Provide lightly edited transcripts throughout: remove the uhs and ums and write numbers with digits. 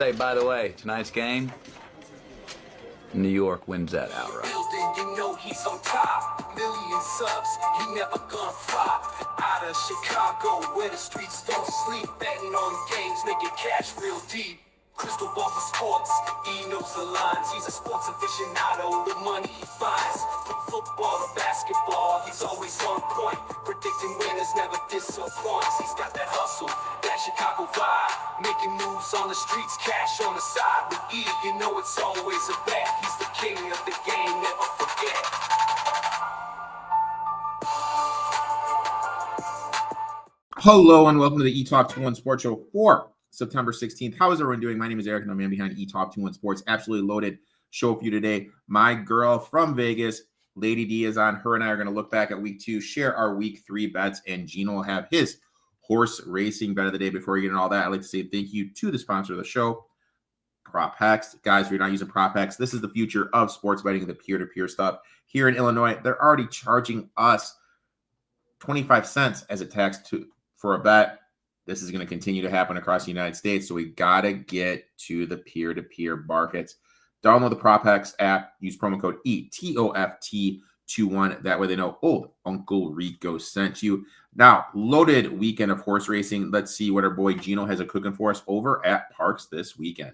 Hey, by the way, tonight's game, New York wins that outright. You know he's on top. Million subs, he never gonna flop. Out of Chicago, where the streets don't sleep. Betting on games, making cash real deep. Crystal ball for sports, he knows the lines. He's a sports aficionado, the money he finds. From football to basketball, he's always on point. Predicting winners never disappoints. He's got that hustle, that Chicago vibe. Making moves on the streets, cash on the side. With E, you know it's always a bet. He's the king of the game, never forget. Hello and welcome to the Etoft21sports Show for September 16th. How is everyone doing? My name is Erik and I'm the man behind Etoft21sports. Absolutely loaded show for you today. My girl from Vegas, Lady D, is on. Her and I are going to look back at week 2, share our week 3 bets, and Gino will have his horse racing bet of the day. Before we get into all that, I'd like to say thank you to the sponsor of the show, ProphetX. Guys, if you're not using ProphetX, this is the future of sports betting, the peer-to-peer stuff. Here in Illinois, they're already charging us 25 cents as a tax for a bet. This is going to continue to happen across the United States, so we got to get to the peer-to-peer markets. Download the ProphetX app. Use promo code ETOFT21. That way they know old Uncle Rico sent you. Now, loaded weekend of horse racing. Let's see what our boy Gino has a cooking for us over at Parks this weekend.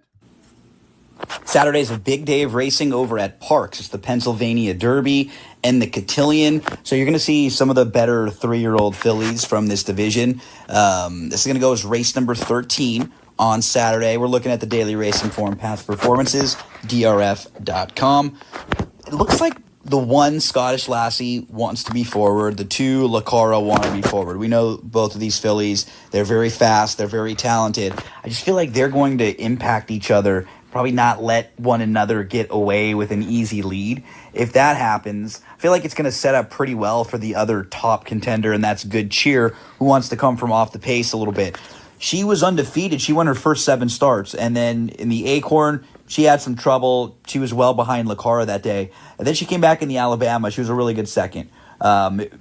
Saturday's a big day of racing over at Parks. It's the Pennsylvania Derby and the Cotillion. So you're going to see some of the better 3-year-old fillies from this division. This is going to go as race number 13 on Saturday. We're looking at the daily racing form past performances, drf.com. It looks like the one Scottish Lassie wants to be forward. The two Lacara want to be forward. We know both of these fillies. They're very fast. They're very talented. I just feel like they're going to impact each other, probably not let one another get away with an easy lead. If that happens, I feel like it's going to set up pretty well for the other top contender, and that's Good Cheer, who wants to come from off the pace a little bit. She was undefeated. She won her first 7 starts, and then in the Acorn, she had some trouble. She was well behind Lacara that day. And then she came back in the Alabama. She was a really good second.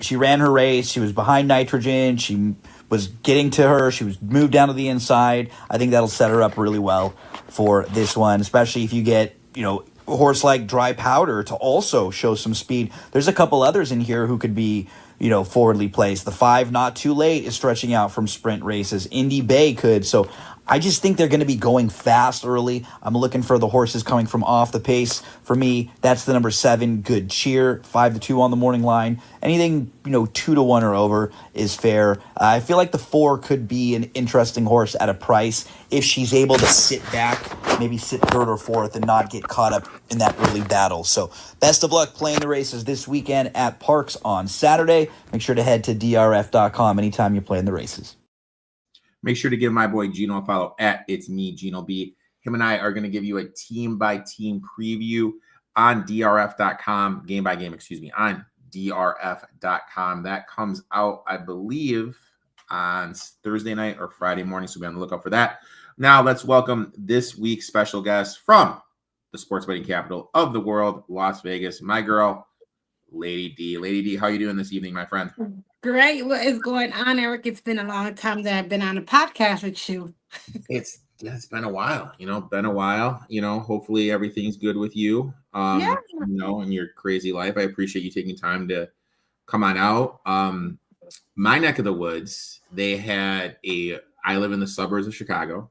She ran her race. She was behind Nitrogen. She was getting to her. She was moved down to the inside. I think that'll set her up really well for this one, especially if you get, a horse like Dry Powder to also show some speed. There's a couple others in here who could be, forwardly placed. The 5 Not Too Late is stretching out from sprint races. Indy Bay could. So I just think they're going to be going fast early. I'm looking for the horses coming from off the pace. For me, that's the number 7, Good Cheer, 5-2 on the morning line. Anything, 2-1 or over is fair. I feel like the 4 could be an interesting horse at a price if she's able to sit back, maybe sit 3rd or 4th and not get caught up in that early battle. So best of luck playing the races this weekend at Parks on Saturday. Make sure to head to drf.com anytime you're playing the races. Make sure to give my boy Gino a follow at It's Me, Gino B. Him and I are going to give you a team-by-team preview on drf.com, game-by-game, on drf.com. That comes out, I believe, on Thursday night or Friday morning, so be on the lookout for that. Now, let's welcome this week's special guest from the sports betting capital of the world, Las Vegas, my girl, Lady D. Lady D, how you doing this evening, my friend? Great. What is going on, Erik? It's been a long time that I've been on a podcast with you. It's been a while, hopefully everything's good with you, in your crazy life. I appreciate you taking time to come on out. My neck of the woods, I live in the suburbs of Chicago.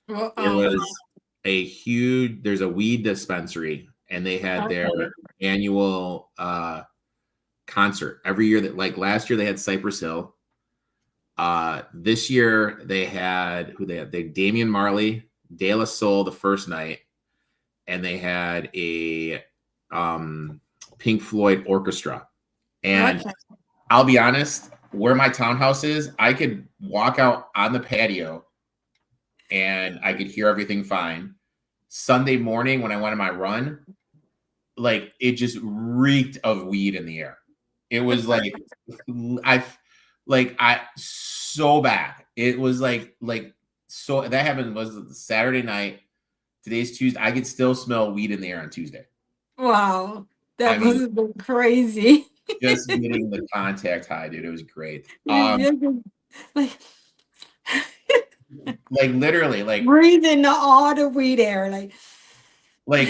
There's a weed dispensary, and they had their annual concert every year. That, like, last year they had Cypress Hill. This year they had Damian Marley, De La Soul the first night, and they had a Pink Floyd orchestra. And I'll be honest, where my townhouse is, I could walk out on the patio and I could hear everything fine. Sunday morning when I went on my run, like, it just reeked of weed in the air. It was so bad. It was so that happened was Saturday night. Today's Tuesday. I could still smell weed in the air on Tuesday. Wow. That must have been crazy. Just getting the contact high, dude. It was great. Like literally, breathing all the weed air, like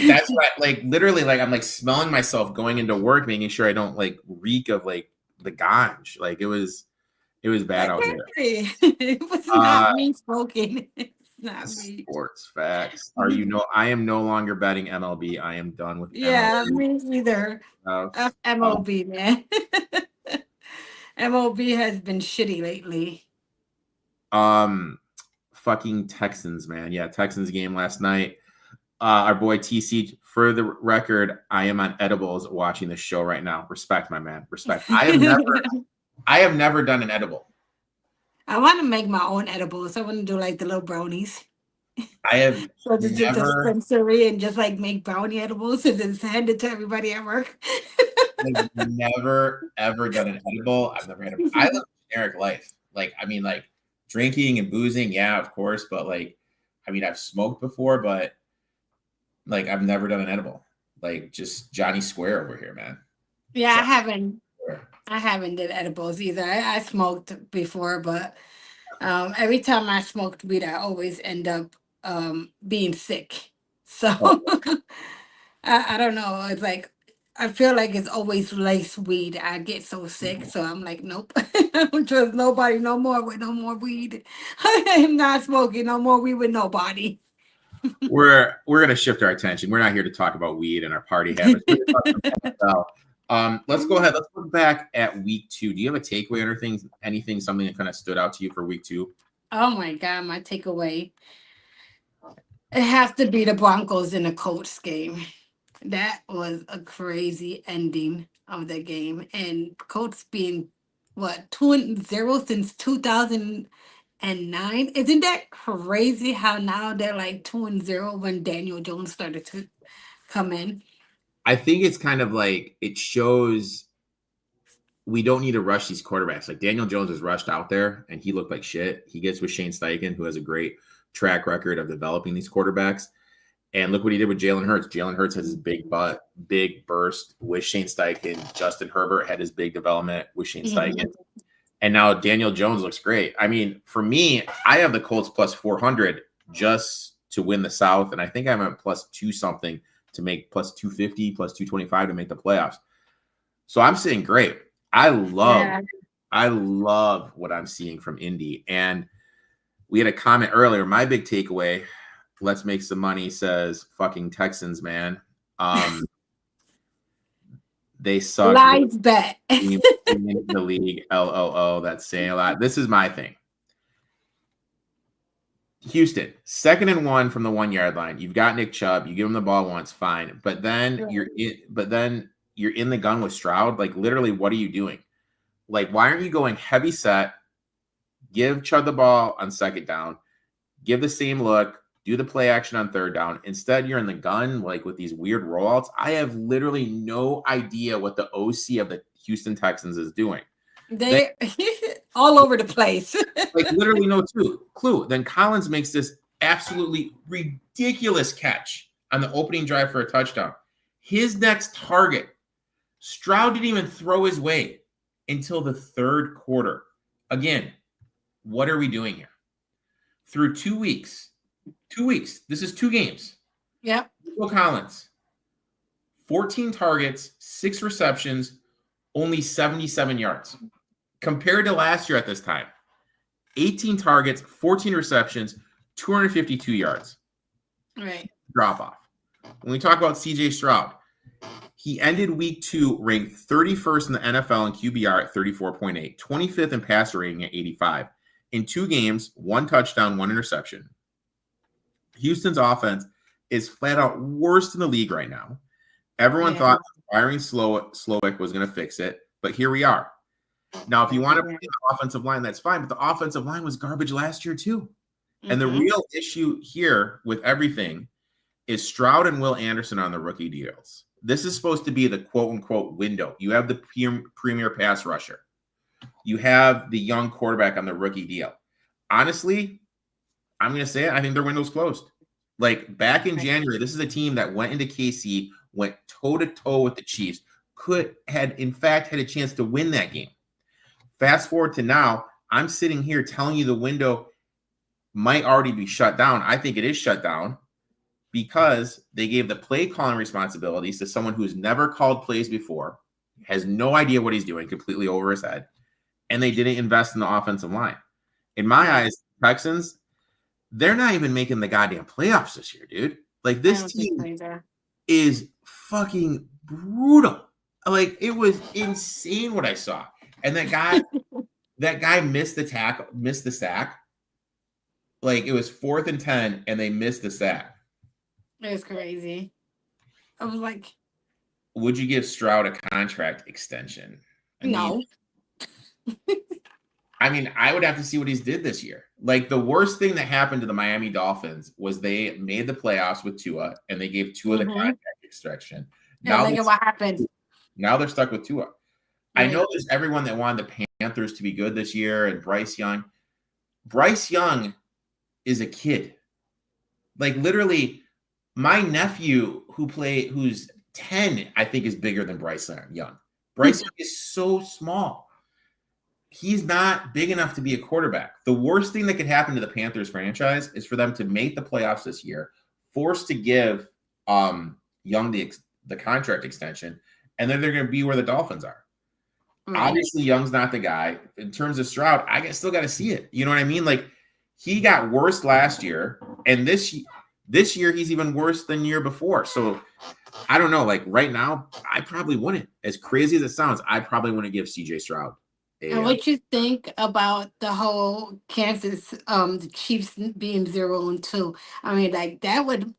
that's what like literally like I'm like smelling myself going into work, making sure I don't like reek of like the ganj. Like it was bad out here. it was not me smoking. It's not me. Sports facts. I am no longer betting MLB. I am done with Yeah, MLB. me either. MLB, man. MLB has been shitty lately. Fucking Texans, man. Yeah, Texans game last night. Our boy TC, for the record, I am on edibles watching this show right now. Respect, my man. Respect. I have never done an edible. I want to make my own edibles. I want to do like the little brownies. I have so to just dispensary and just like make brownie edibles and then send it to everybody at work. I've never ever done an edible. I've never had I live a generic life. Like, I mean, like drinking and boozing, yeah, of course, but like, I mean, I've smoked before, but like I've never done an edible. Like just Johnny Square over here, man. Yeah, I haven't did edibles either. I smoked before, but every time I smoked weed, I always end up being sick. So I don't know. It's like I feel like it's always lace weed. I get so sick, so I'm like, nope. I don't trust nobody no more with no more weed. I am not smoking no more weed with nobody. We're gonna shift our attention. We're not here to talk about weed and our party habits. Let's go ahead. Let's look back at week 2. Do you have a takeaway or anything, something that kind of stood out to you for week 2? Oh my God, my takeaway. It has to be the Broncos in the Colts game. That was a crazy ending of the game. And Colts being, 2-0 since 2009? Isn't that crazy how now they're like 2-0 when Daniel Jones started to come in? I think it's kind of like it shows we don't need to rush these quarterbacks. Like Daniel Jones was rushed out there and he looked like shit. He gets with Shane Steichen, who has a great track record of developing these quarterbacks. And look what he did with Jalen Hurts. Jalen Hurts has his big burst with Shane Steichen. Justin Herbert had his big development with Shane Steichen. And now Daniel Jones looks great. I mean, for me, I have the Colts plus 400 just to win the South. And I think I'm at plus 2 something to make plus 250, plus 225 to make the playoffs. So I'm sitting great. I love what I'm seeing from Indy. And we had a comment earlier. My big takeaway, let's make some money, says fucking Texans, man. They suck. Live bet. In the league, LOO. That's saying a lot. This is my thing. Houston, 2nd and 1 from the 1 yard line. You've got Nick Chubb. You give him the ball once, fine. But then you're in the gun with Stroud. Like literally, what are you doing? Like, why aren't you going heavy set? Give Chubb the ball on 2nd down. Give the same look. Do the play action on 3rd down. Instead, you're in the gun, like with these weird rollouts. I have literally no idea what the OC of the Houston Texans is doing. They're all over the place. Like literally no clue. Then Collins makes this absolutely ridiculous catch on the opening drive for a touchdown. His next target, Stroud didn't even throw his way until the 3rd quarter. Again, what are we doing here? Through 2 weeks. 2 weeks. This is 2 games. Yep. Nico Collins, 14 targets, 6 receptions, only 77 yards. Compared to last year at this time, 18 targets, 14 receptions, 252 yards. Right. Drop off. When we talk about CJ Stroud, he ended week 2 ranked 31st in the NFL in QBR at 34.8, 25th in passer rating at 85. In 2 games, 1 touchdown, 1 interception. Houston's offense is flat out worse in the league right now. Everyone thought firing Slowick was going to fix it, but here we are. Now, if you want to play the offensive line, that's fine, but the offensive line was garbage last year too. And the real issue here with everything is Stroud and Will Anderson on the rookie deals. This is supposed to be the quote-unquote window. You have the premier pass rusher. You have the young quarterback on the rookie deal. Honestly, I'm going to say it. I think their window's closed. Like back in January, this is a team that went into KC, went toe-to-toe with the Chiefs, had a chance to win that game. Fast forward to now, I'm sitting here telling you the window might already be shut down. I think it is shut down because they gave the play calling responsibilities to someone who's never called plays before, has no idea what he's doing, completely over his head, and they didn't invest in the offensive line. In my eyes, Texans, they're not even making the goddamn playoffs this year, dude. Like, this team is fucking brutal. Like, it was insane what I saw. And that guy missed the sack. Like, it was 4th and 10, and they missed the sack. It was crazy. I was like, would you give Stroud a contract extension? No. I mean, I would have to see what he's did this year. Like, the worst thing that happened to the Miami Dolphins was they made the playoffs with Tua, and they gave Tua the contract extension. Now look at what happened. Now they're stuck with Tua. Right. I know there's everyone that wanted the Panthers to be good this year, and Bryce Young. Bryce Young is a kid. Like, literally, my nephew who's 10, I think, is bigger than Bryce Young. Bryce Young is so small. He's not big enough to be a quarterback. The worst thing that could happen to the Panthers franchise is for them to make the playoffs this year, forced to give Young the contract extension, and then they're going to be where the Dolphins are. Right. Obviously, Young's not the guy. In terms of Stroud, I still got to see it. You know what I mean? Like, he got worse last year, and this year he's even worse than the year before. So I don't know. Like, right now, I probably wouldn't. As crazy as it sounds, I probably want to give CJ Stroud. And what you think about the whole Kansas, the Chiefs being 0-2? I mean, like,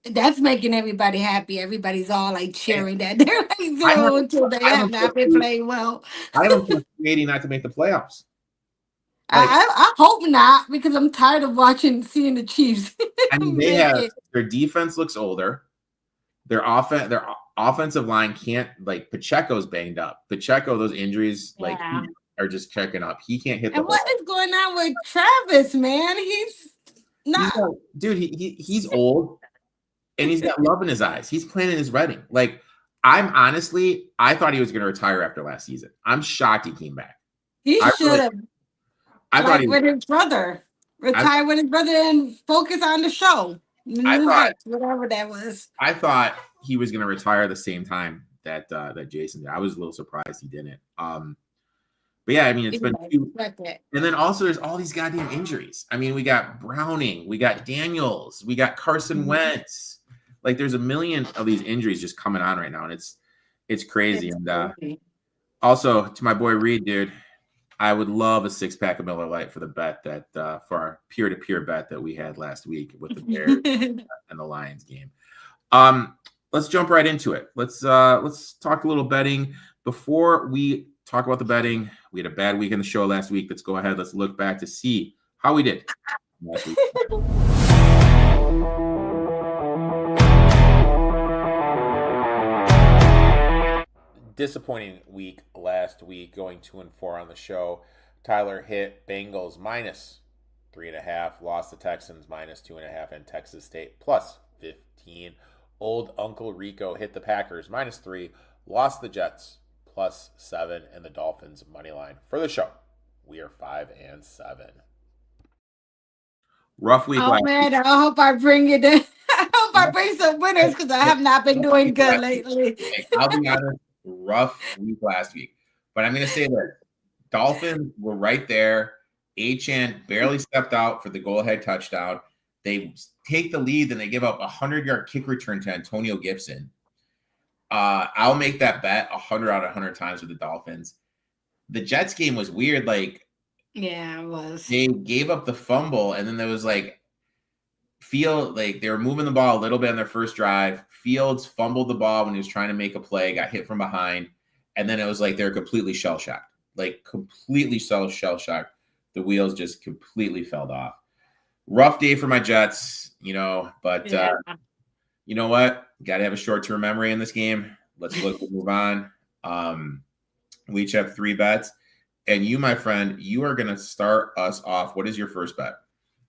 that's making everybody happy. Everybody's all like cheering that they're like 0-2. They have not been playing well. I have them creating not to make the playoffs. Like, I hope not, because I'm tired of seeing the Chiefs. I mean, their defense looks older. Their offensive line can't, like, Pacheco's banged up. Pacheco, those injuries, like, are just checking up. He can't hit the. And what is going on with Travis, man? He's not. Dude, he's old, and he's got love in his eyes. He's planning his wedding. Like, I thought he was going to retire after last season. I'm shocked he came back. He should have. I thought with his brother. Retire with his brother and focus on the show. Whatever that was. I thought he was going to retire the same time that Jason did. I was a little surprised he didn't. But yeah, I mean, it's been and then also there's all these goddamn injuries. I mean, we got Browning, we got Daniels, we got Carson Wentz. Like, there's a million of these injuries just coming on right now, and it's crazy. And also to my boy Reed, dude, I would love a 6-pack of Miller Lite for the bet that for our peer-to-peer bet that we had last week with the Bears and the Lions game. Let's jump right into it. Let's talk a little betting before we talk about the betting. We had a bad week in the show last week. Let's go ahead. Let's look back to see how we did last week. Disappointing week last week, going 2-4 on the show. Tyler hit Bengals -3.5, lost the Texans -2.5, and Texas State +15. Old Uncle Rico hit the Packers -3, lost the Jets +7, and the Dolphins money line. For the show, we are 5-7. Rough week. Oh man, I hope I bring it in. I hope I bring some winners, because I have not been doing good lately. I'll be honest, rough week last week. But I'm going to say that Dolphins were right there. Achane barely stepped out for the goal-ahead touchdown. They take the lead, and they give up a 100-yard kick return to Antonio Gibson. I'll make that bet 100 out of 100 times with the Dolphins. The Jets game was weird. Like, yeah, it was. They gave up the fumble, and then there was they were moving the ball a little bit on their first drive. Fields fumbled the ball when he was trying to make a play, got hit from behind, and then it was like they were completely shell-shocked. Like, completely shell-shocked. The wheels just completely fell off. Rough day for my Jets, but you know what? Got to have a short-term memory in this game. Let's move on. We each have 3 bets. And you, my friend, you are going to start us off. What is your first bet?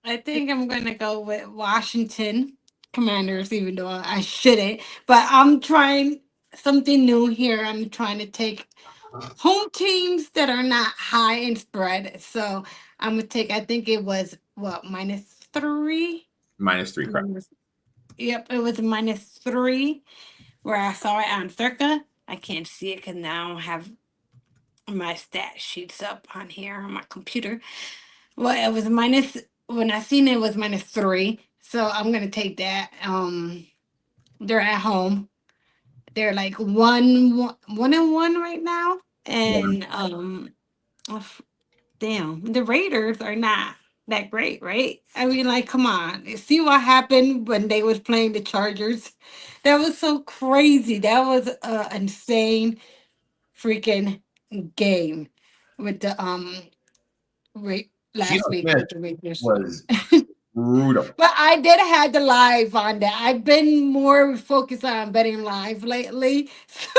I think I'm going to go with Washington Commanders, even though I shouldn't. But I'm trying something new here. I'm trying to take home teams that are not high in spread. So I'm going to take, I think it was, -3 -3. -3, correct. Yep, it was -3 where I saw it on Circa. I can't see it because now I don't have my stat sheets up on here on my computer. Well, it was when I seen it was -3. So I'm gonna take that. They're at home. They're like one and one right now. And damn, the Raiders are not that great, right? I mean, like, come on. See what happened when they was playing the Chargers? That was so crazy. That was a insane freaking game with the Gino last week Smith with the Raiders. was brutal. But I did have the live on that. I've been more focused on betting live lately. So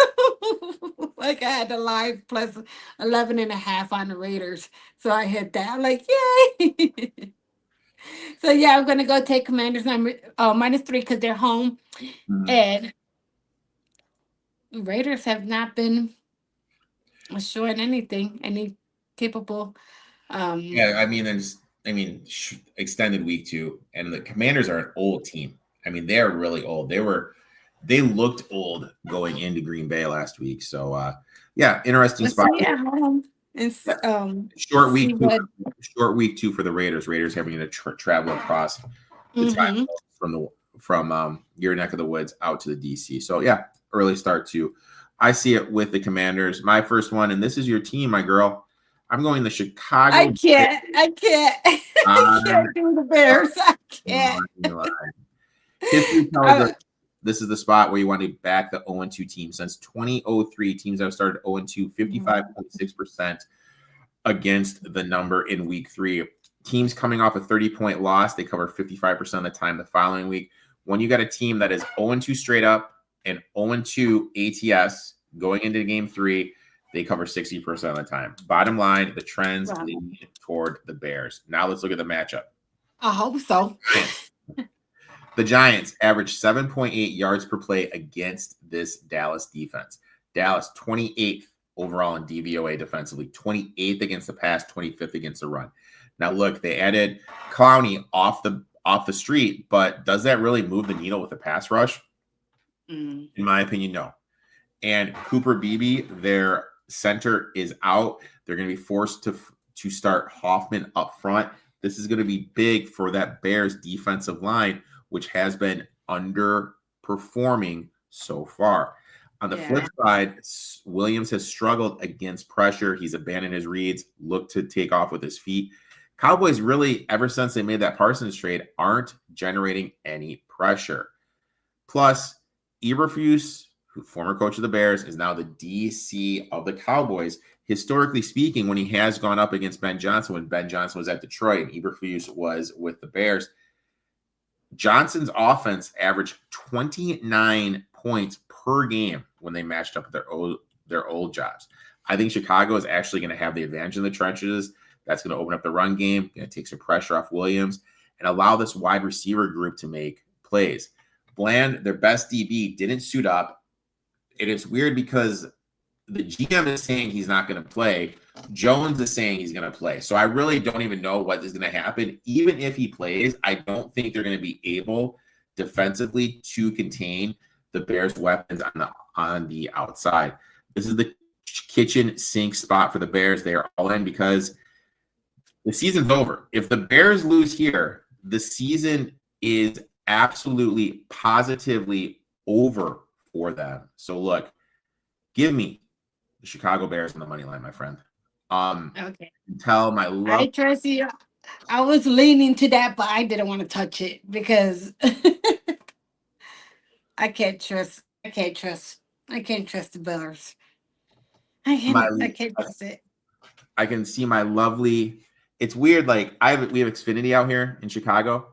like I had the live plus 11.5 on the Raiders. So I hit that. I'm like, yay. So yeah, I'm gonna go take Commanders number -3 because they're home. And Raiders have not been showing any capable Yeah, I mean, extended week 2, and the Commanders are an old team. I mean, they're really old. They looked old going into Green Bay last week. So, yeah, interesting let's spot. see at home. It's Short see week two for the Raiders. Raiders having to travel across the time from your neck of the woods out to the DC. So yeah, early start too. I see it with the Commanders. My first one, and this is your team, my girl. I'm going the Chicago. I can't I can't do the Bears. I can't. History tells us this is the spot where you want to back the 0-2 team. Since 2003, teams have started 0-2, 55.6% against the number in week 3. Teams coming off a 30-point loss, they cover 55% of the time the following week. When you got a team that is 0-2 straight up and 0-2 ATS going into game 3, they cover 60% of the time. Bottom line, the trends lead toward the Bears. Now let's look at the matchup. I hope so. The Giants average 7.8 yards per play against this Dallas defense. Dallas 28th overall in DVOA defensively, 28th against the pass, 25th against the run. Now look, they added Clowney off the street, but does that really move the needle with the pass rush? In my opinion, no. And Cooper Beebe, their center, is out. They're going to be forced to start Hoffman up front. This is going to be big for that Bears defensive line, which has been underperforming so far. On the flip side, Williams has struggled against pressure. He's abandoned his reads, looked to take off with his feet. Cowboys really, ever since they made that Parsons trade, aren't generating any pressure. Plus, Eberflus, former coach of the Bears, is now the DC of the Cowboys. Historically speaking, when he has gone up against Ben Johnson, when Ben Johnson was at Detroit and Eberflus was with the Bears, Johnson's offense averaged 29 points per game when they matched up with their old jobs. I think Chicago is actually going to have the advantage in the trenches. That's going to open up the run game, going to take some pressure off Williams, and allow this wide receiver group to make plays. Bland, their best DB, didn't suit up. It is weird because the GM is saying he's not going to play. Jones is saying he's going to play. So I really don't even know what is going to happen. Even if he plays, I don't think they're going to be able defensively to contain the Bears' weapons on the outside. This is the kitchen sink spot for the Bears. They are all in because the season's over. If the Bears lose here, the season is absolutely, positively over for them. So look, give me the Chicago Bears on the money line, my friend. Okay. Tell my love. I trust you. I was leaning to that, but I didn't want to touch it because I can't trust the Bears. I can't trust it. I can see my lovely. It's weird. Like we have Xfinity out here in Chicago.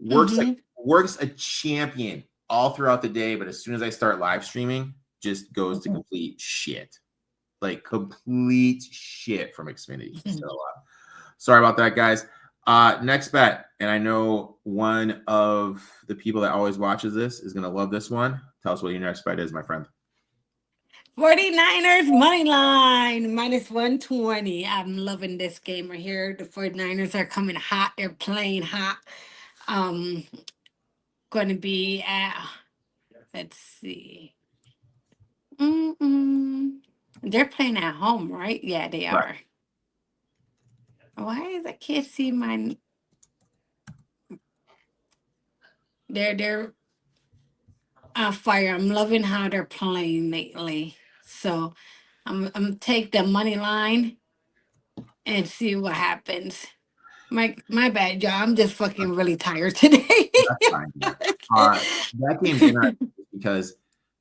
Works a champion all throughout the day, but as soon as I start live streaming, just goes to complete shit. Like complete shit from Xfinity. So sorry about that, guys. Next bet, and I know one of the people that always watches this is going to love this one. Tell us what your next bet is, my friend. 49ers money line -120. I'm loving this game right here. The 49ers are coming hot. They're playing hot. going to be at, let's see. They're playing at home, right? Yeah, they Right. are. Why is I can't see my? They're on fire. I'm loving how they're playing lately. So I'm take the money line and see what happens. My bad, y'all. I'm just fucking really tired today. That's fine. That game's interesting because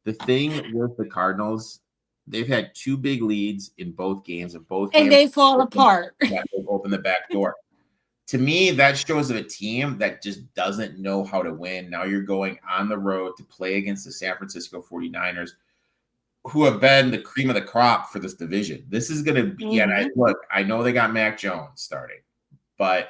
the thing with the Cardinals, they've had 2 big leads in both games, and both And games they fall apart. they've opened the back door. To me, that shows a team that just doesn't know how to win. Now you're going on the road to play against the San Francisco 49ers, who have been the cream of the crop for this division. This is going to be, look, I know they got Mac Jones starting, but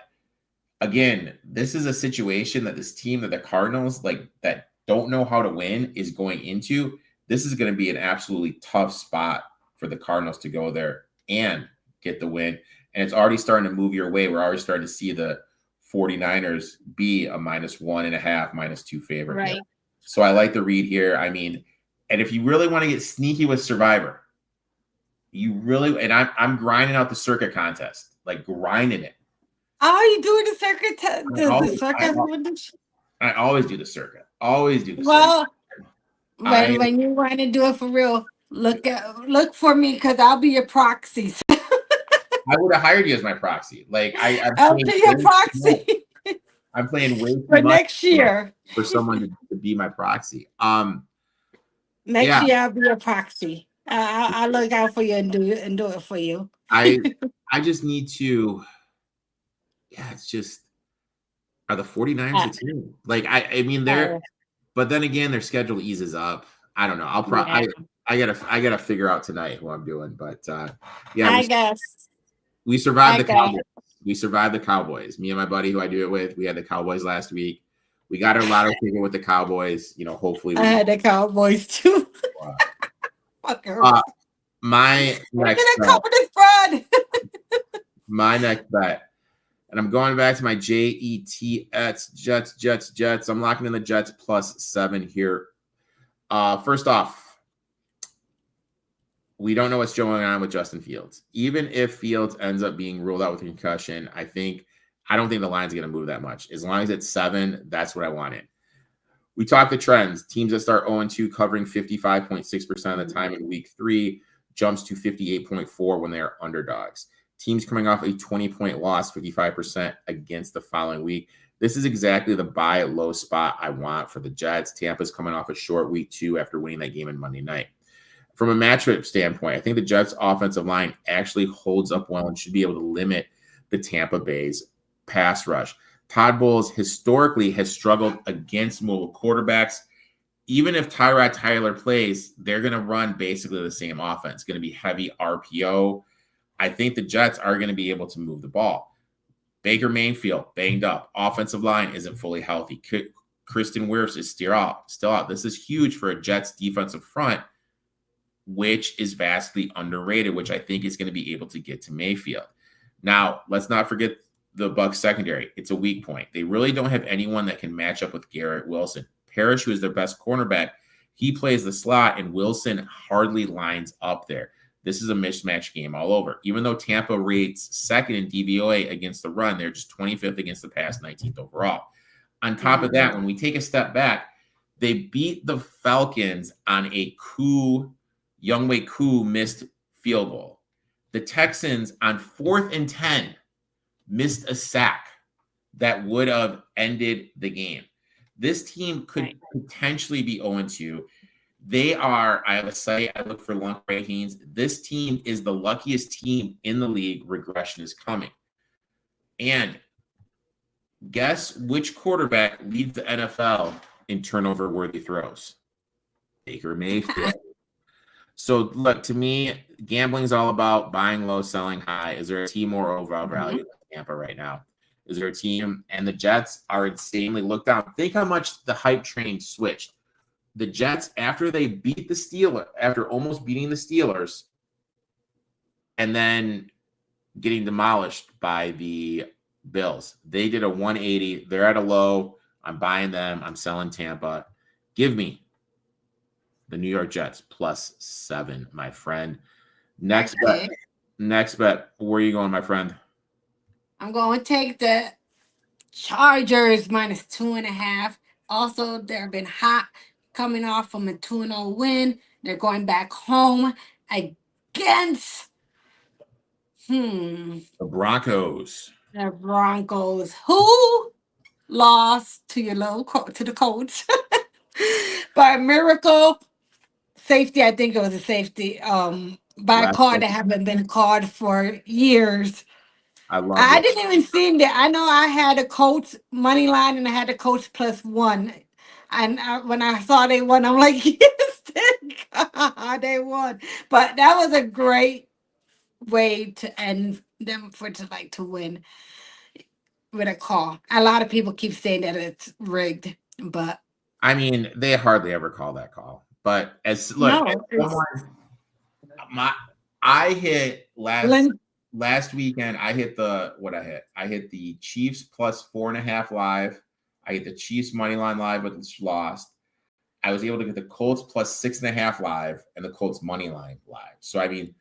again, this is a situation that this team, that the Cardinals, like, that don't know how to win, is going into. This is going to be an absolutely tough spot for the Cardinals to go there and get the win. And it's already starting to move your way. We're already starting to see the 49ers be a -1.5, -2 favorite. Right. Here. So I like the read here. I mean, and if you really want to get sneaky with Survivor, you really, and I'm grinding out the circuit contest, like grinding it. Oh, you doing the circuit? The circuit? I always do the circuit. Always do the well, circuit. When you want to do it for real, look for me, because I'll be your proxy. I would have hired you as my proxy. Like I'll be your proxy. I'm playing way too for much next year for someone to be my proxy. Next year I'll be your proxy. I'll look out for you and do it for you. I just need to. Yeah, it's just, are the 49ers a team? Like I mean they're, but then again their schedule eases up. I don't know. I gotta figure out tonight who I'm doing. But I guess we survived the Cowboys. We survived the Cowboys. Me and my buddy who I do it with, we had the Cowboys last week. We got our lotto ticket with the Cowboys. You know, hopefully I had the Cowboys too. My next bet, my next bet, and I'm going back to my Jets, Jets. I'm locking in the Jets +7 here. First off, we don't know what's going on with Justin Fields. Even if Fields ends up being ruled out with concussion, I don't think the line's going to move that much. As long as it's 7, that's what I want in. We talk the trends. Teams that start 0-2 covering 55.6% of the time in week 3 jumps to 58.4 when they are underdogs. Teams coming off a 20-point loss, 55% against the following week. This is exactly the buy low spot I want for the Jets. Tampa's coming off a short week 2 after winning that game on Monday night. From a matchup standpoint, I think the Jets' offensive line actually holds up well and should be able to limit the Tampa Bay's pass rush. Todd Bowles historically has struggled against mobile quarterbacks. Even if Tyrod Taylor plays, they're going to run basically the same offense. It's going to be heavy RPO. I think the Jets are going to be able to move the ball. Baker Mayfield, banged up. Offensive line isn't fully healthy. Kristen Wirfs is still out. This is huge for a Jets defensive front, which is vastly underrated, which I think is going to be able to get to Mayfield. Now, let's not forget the Bucs secondary. It's a weak point. They really don't have anyone that can match up with Garrett Wilson. Parrish, who is their best cornerback, he plays the slot, and Wilson hardly lines up there. This is a mismatch game all over. Even though Tampa rates 2nd in DVOA against the run, they're just 25th against the pass, 19th overall. On top of that, when we take a step back, they beat the Falcons on a Younghoe Koo missed field goal. The Texans on 4th and 10 missed a sack that would have ended the game. This team could potentially be 0-2. They are, I have a site, I look for luck rankings. This team is the luckiest team in the league. Regression is coming. And guess which quarterback leads the NFL in turnover-worthy throws? Baker Mayfield. So, look, to me, gambling is all about buying low, selling high. Is there a team more overall value than Tampa right now? Is there a team? And the Jets are insanely looked down. Think how much the hype train switched. The Jets, after they beat the Steelers, after almost beating the Steelers, and then getting demolished by the Bills. They did a 180. They're at a low. I'm buying them. I'm selling Tampa. Give me the New York Jets +7, my friend. Next bet. Next bet. Where are you going, my friend? I'm going to take the Chargers -2.5. Also, they've been hot coming off from a 2-0 win. They're going back home against the Broncos. The Broncos, who lost to to the Colts by miracle. Safety, I think it was a safety. By a card that haven't been called for years. I didn't even see that. I know I had a Colts money line and I had a Colts +1. And when I saw they won, I'm like, yes, thank God they won. But that was a great way to end them to win with a call. A lot of people keep saying that it's rigged, but I mean, they hardly ever call that call. But I hit last weekend. I hit I hit the Chiefs +4.5 live. I hit the Chiefs money line live, but it's lost. I was able to get the Colts +6.5 live and the Colts money line live. So I mean,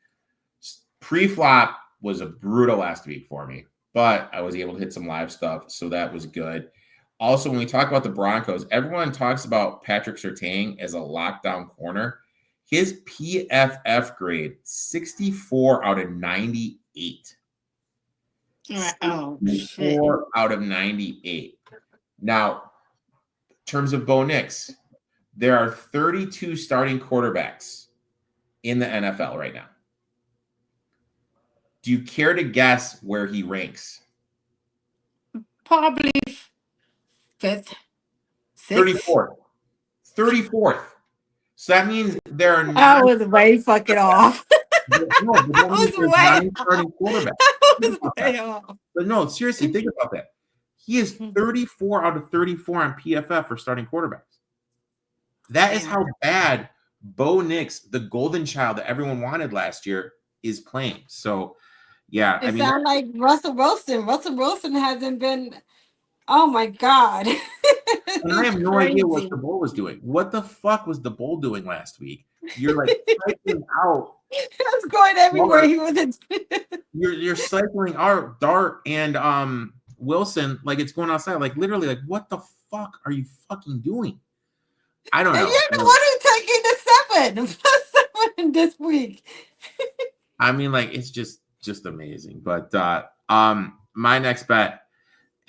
pre-flop was a brutal last week for me, but I was able to hit some live stuff, so that was good. Also, when we talk about the Broncos, everyone talks about Patrick Surtain as a lockdown corner. His PFF grade, 64 out of 98. 64 out of 98. Now, in terms of Bo Nix, there are 32 starting quarterbacks in the NFL right now. Do you care to guess where he ranks? Probably 5th. 34th. 34th. So that means there are I was way fucking off. I was way off. But no, seriously, think about that. He is 34 out of 34 on PFF for starting quarterbacks. That is how bad Bo Nix, the golden child that everyone wanted last year, is playing. So, yeah. It sounds like Russell Wilson. Russell Wilson hasn't been. Oh my God. And I have no idea what the Bull was doing. What the fuck was the Bull doing last week? You're like cycling out. He was going everywhere. He was in. You're cycling out Dart and Wilson like it's going outside. Like literally, like what the fuck are you fucking doing? I don't know. And you're the one who's taking the 7 this week. I mean, like it's just amazing. But my next bet.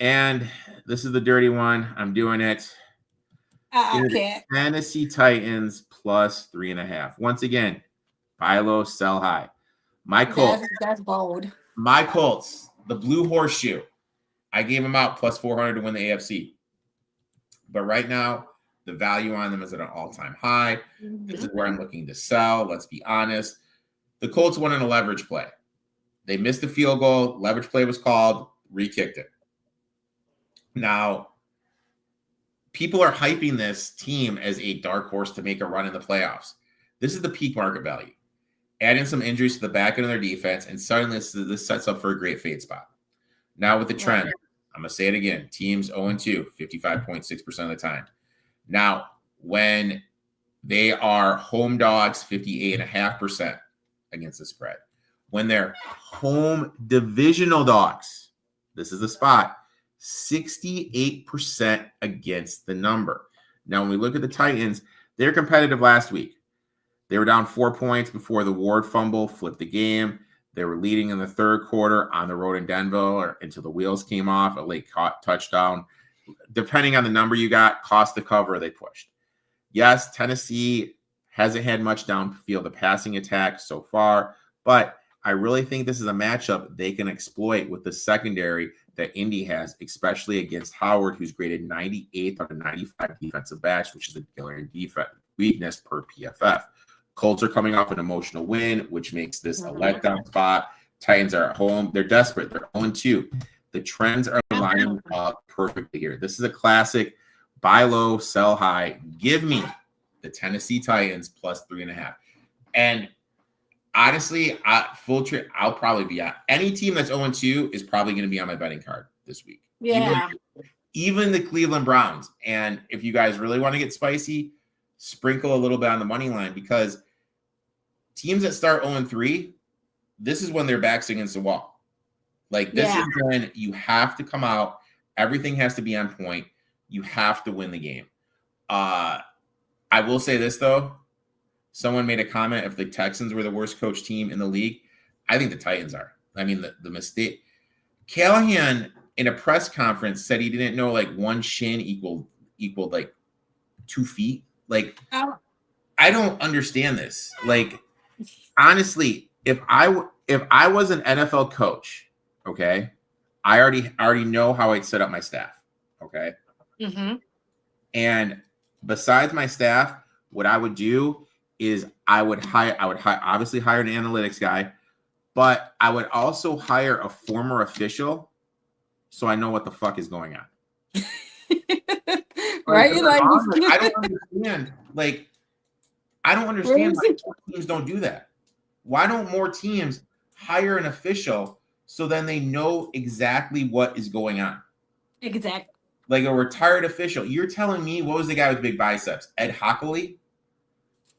And this is the dirty one. I'm doing it. Okay. Tennessee Titans +3.5. Once again, buy low, sell high. My Colts. That's bold. My Colts, the blue horseshoe. I gave them out +400 to win the AFC. But right now, the value on them is at an all-time high. This is where I'm looking to sell. Let's be honest. The Colts won in a leverage play. They missed a field goal. Leverage play was called. Re-kicked it. Now, people are hyping this team as a dark horse to make a run in the playoffs. This is the peak market value. Add in some injuries to the back end of their defense, and suddenly this sets up for a great fade spot. Now with the trend, I'm going to say it again. Teams 0-2, 55.6% of the time. Now, when they are home dogs, 58.5% against the spread. When they're home divisional dogs, this is the spot, 68% against the number. Now, when we look at the Titans, they're competitive last week. They were down 4 points before the Ward fumble flipped the game. They were leading in the third quarter on the road in Denver until the wheels came off, a late touchdown. Depending on the number you got, cost to cover, they pushed. Yes, Tennessee hasn't had much downfield, the passing attack so far, but I really think this is a matchup they can exploit with the secondary that Indy has, especially against Howard, who's graded 98th out of 95 defensive backs, which is a glaring weakness per PFF. Colts are coming off an emotional win, which makes this a letdown spot. Titans are at home. They're desperate. They're 0-2. The trends are lining up perfectly here. This is a classic buy low, sell high. Give me the Tennessee Titans +3.5. And honestly, I'll probably be out. Any team that's 0-2 is probably going to be on my betting card. this week. Yeah. Even the Cleveland Browns. And if you guys really want to get spicy, sprinkle a little bit on the money line, because teams that start 0-3, this is when their back's against the wall. Like, this is when you have to come out. Everything has to be on point. You have to win the game. I will say this, though. Someone made a comment, if the Texans were the worst coach team in the league, I think the Titans are. I mean, the mistake. Callahan, in a press conference, said he didn't know like one shin equaled like 2 feet. Like, I don't understand this. Like, honestly, if I was an NFL coach, okay, I already know how I'd set up my staff, okay? Mm-hmm. And besides my staff, what I would do is I would obviously hire an analytics guy, but I would also hire a former official so I know what the fuck is going on. Right? Like, I don't understand. Like, I don't understand why teams don't do that. Why don't more teams hire an official so then they know exactly what is going on? Exactly. Like a retired official. You're telling me, what was the guy with big biceps? Ed Hockley?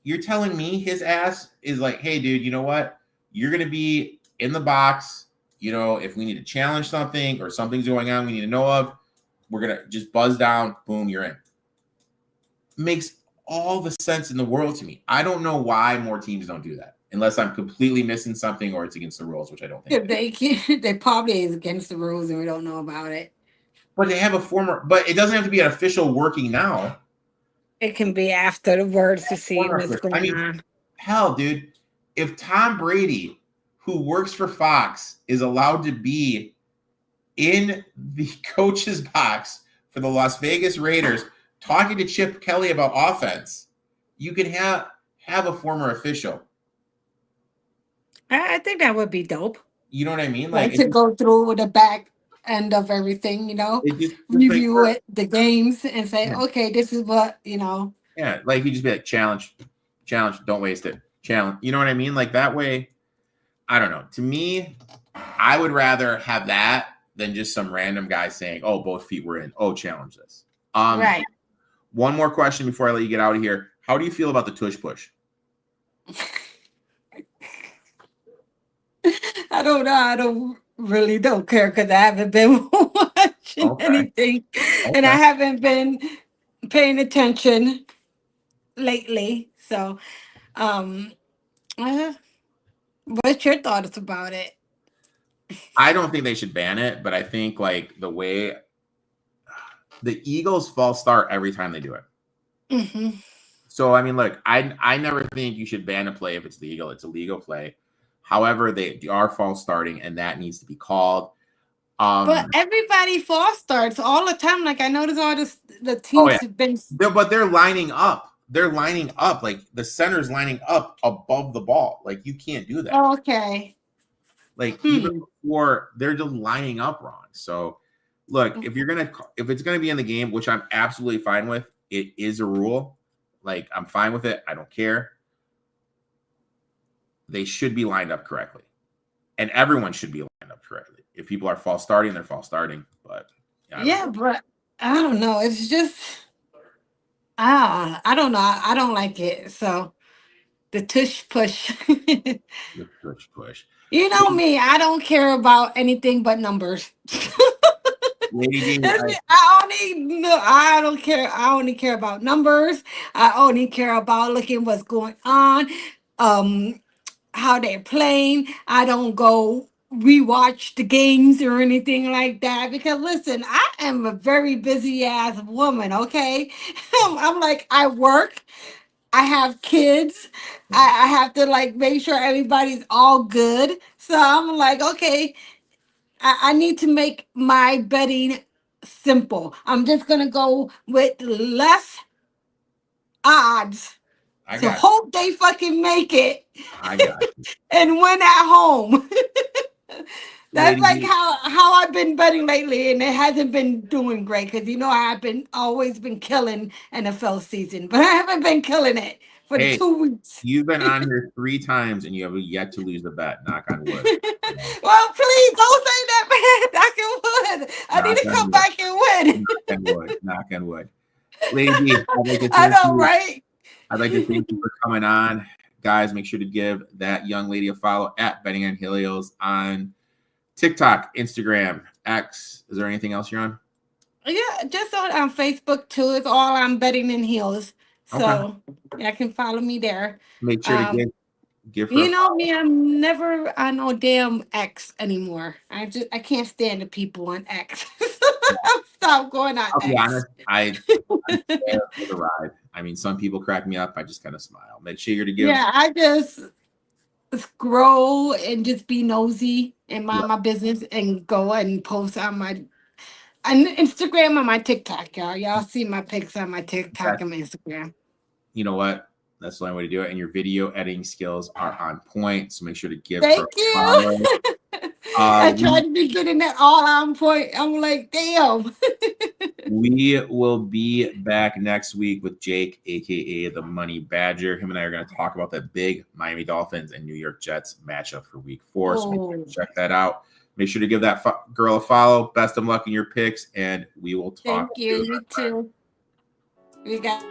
You're telling me his ass is like, hey, dude, you know what? You're going to be in the box. You know, if we need to challenge something or something's going on we need to know of, we're going to just buzz down. Boom, you're in. Makes all the sense in the world to me. I don't know why more teams don't do that, unless I'm completely missing something or it's against the rules, which I don't think. They probably is against the rules and we don't know about it. But they have but it doesn't have to be an official working now. It can be after the words to see what's going on. Hell, dude, if Tom Brady, who works for Fox, is allowed to be in the coach's box for the Las Vegas Raiders talking to Chip Kelly about offense, you can have a former official. I think that would be dope. You know what I mean? Like to go through with the back end of everything, you know, review the games and say, okay, this is what, you know. Yeah, like you just be like, challenge, don't waste it. Challenge. You know what I mean? Like that way, I don't know. To me, I would rather have that than just some random guy saying, oh, both feet were in. Oh, challenge this. Right. One more question before I let you get out of here. How do you feel about the tush push? I don't know. I don't care because I haven't been watching anything, and I haven't been paying attention lately. So, what's your thoughts about it? I don't think they should ban it, but I think like the way the Eagles false start every time they do it. Mm-hmm. So, I mean, look, I never think you should ban a play if it's legal. It's a legal play. However, they are false starting, and that needs to be called. But everybody false starts all the time. Like I notice all the teams have been. But they're lining up. They're lining up. Like the center's lining up above the ball. Like you can't do that. Oh, okay. Like even before, they're just lining up wrong. So, look, if it's gonna be in the game, which I'm absolutely fine with, it is a rule. Like I'm fine with it. I don't care. They should be lined up correctly, and everyone should be lined up correctly. If people are false starting, they're false starting. But but I don't know. It's just I don't know. I don't like it. So the tush push. The tush push. You know me. I don't care about anything but numbers. I don't care. I only care about numbers. I only care about looking what's going on. How they're playing. I don't go rewatch the games or anything like that because listen, I am a very busy ass woman. Okay, I'm like I work. I have kids. I have to like make sure everybody's all good. So I'm like, okay, I need to make my betting simple. I'm just gonna go with less odds. So hope they fucking make it. I got you. And win at home. That's like how I've been betting lately, and it hasn't been doing great because you know I've always been killing NFL season, but I haven't been killing it for 2 weeks. You've been on here 3 times and you have yet to lose the bet. Knock on wood. Well, please don't say that, man. Knock on win. I need to come back and win. Knock on wood. Knock on wood. Lady, I know, right? I'd like to thank you for coming on. Guys, make sure to give that young lady a follow at Betting on Helios on TikTok, Instagram, X. Is there anything else you're on? Yeah, just on Facebook too. It's all I'm Betting in Heels. So yeah, you can follow me there. Make sure to give her you know me, I'm never on no damn X anymore. I can't stand the people on X. Stop going on I'll X. be honest, I'm there for the ride. I mean, some people crack me up. I just kind of smile. Make sure to give. Yeah, I just scroll and just be nosy and mind my business and go and post on my Instagram and my TikTok, y'all. Y'all see my pics on my TikTok and my Instagram. You know what? That's the only way to do it. And your video editing skills are on point. So make sure to give Thank her you. a follow. I tried to be getting that all on point. I'm like, damn. We will be back next week with Jake, aka the Money Badger. Him and I are going to talk about that big Miami Dolphins and New York Jets matchup for week 4. So check that out. Make sure to give that girl a follow. Best of luck in your picks, and we will talk. Thank you. You too. We got.